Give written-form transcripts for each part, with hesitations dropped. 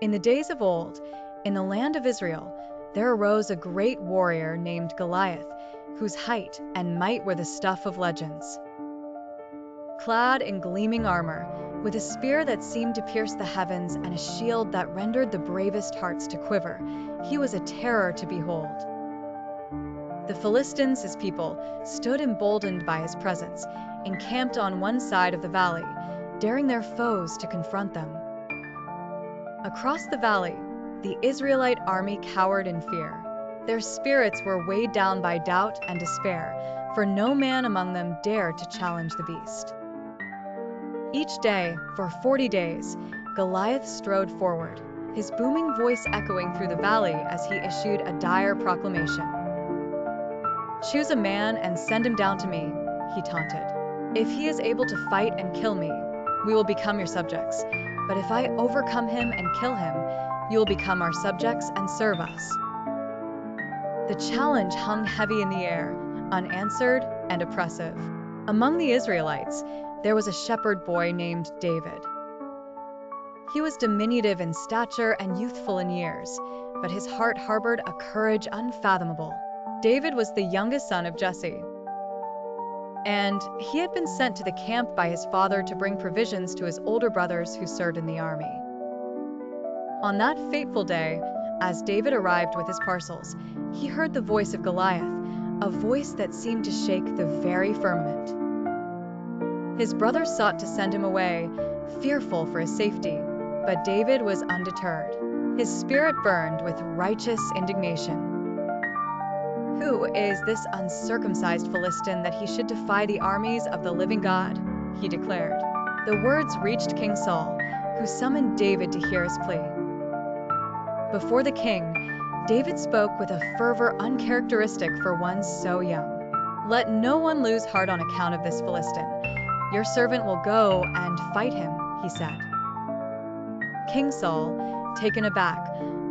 In the days of old, in the land of Israel, there arose a great warrior named Goliath, whose height and might were the stuff of legends. Clad in gleaming armor, with a spear that seemed to pierce the heavens and a shield that rendered the bravest hearts to quiver, he was a terror to behold. The Philistines, his people, stood emboldened by his presence, encamped on one side of the valley, daring their foes to confront them. Across the valley, the Israelite army cowered in fear. Their spirits were weighed down by doubt and despair, for no man among them dared to challenge the beast. Each day, for 40 days, Goliath strode forward, his booming voice echoing through the valley as he issued a dire proclamation. "Choose a man and send him down to me," he taunted. "If he is able to fight and kill me, we will become your subjects. But if I overcome him and kill him, you will become our subjects and serve us." The challenge hung heavy in the air, unanswered and oppressive. Among the Israelites, there was a shepherd boy named David. He was diminutive in stature and youthful in years, but his heart harbored a courage unfathomable. David was the youngest son of Jesse, and he had been sent to the camp by his father to bring provisions to his older brothers who served in the army. On that fateful day, as David arrived with his parcels, he heard the voice of Goliath, a voice that seemed to shake the very firmament. His brothers sought to send him away, fearful for his safety, but David was undeterred. His spirit burned with righteous indignation. "Who is this uncircumcised Philistine that he should defy the armies of the living God?" he declared. The words reached King Saul, who summoned David to hear his plea. Before the king, David spoke with a fervor uncharacteristic for one so young. "Let no one lose heart on account of this Philistine. Your servant will go and fight him," he said. King Saul, taken aback,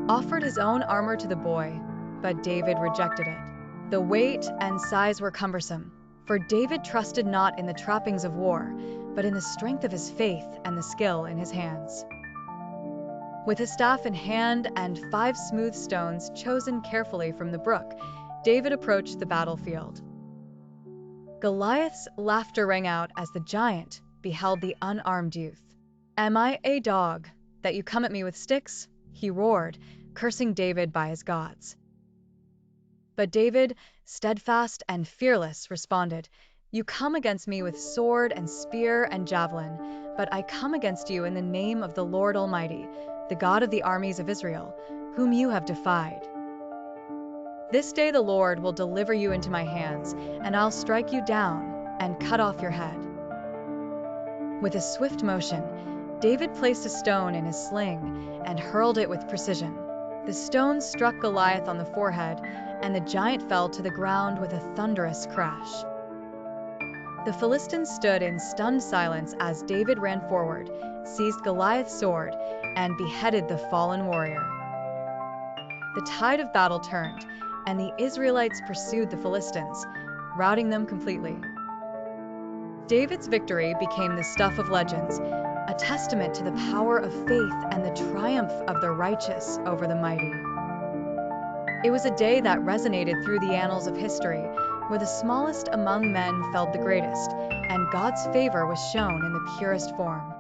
offered his own armor to the boy, but David rejected it. The weight and size were cumbersome, for David trusted not in the trappings of war, but in the strength of his faith and the skill in his hands. With his staff in hand and 5 smooth stones chosen carefully from the brook, David approached the battlefield. Goliath's laughter rang out as the giant beheld the unarmed youth. "Am I a dog, that you come at me with sticks?" he roared, cursing David by his gods. But David, steadfast and fearless, responded, "You come against me with sword and spear and javelin, but I come against you in the name of the Lord Almighty, the God of the armies of Israel, whom you have defied. This day the Lord will deliver you into my hands, and I'll strike you down and cut off your head." With a swift motion, David placed a stone in his sling and hurled it with precision. The stone struck Goliath on the forehead, and the giant fell to the ground with a thunderous crash. The Philistines stood in stunned silence as David ran forward, seized Goliath's sword, and beheaded the fallen warrior. The tide of battle turned, and the Israelites pursued the Philistines, routing them completely. David's victory became the stuff of legends, a testament to the power of faith and the triumph of the righteous over the mighty. It was a day that resonated through the annals of history, where the smallest among men felt the greatest, and God's favor was shown in the purest form.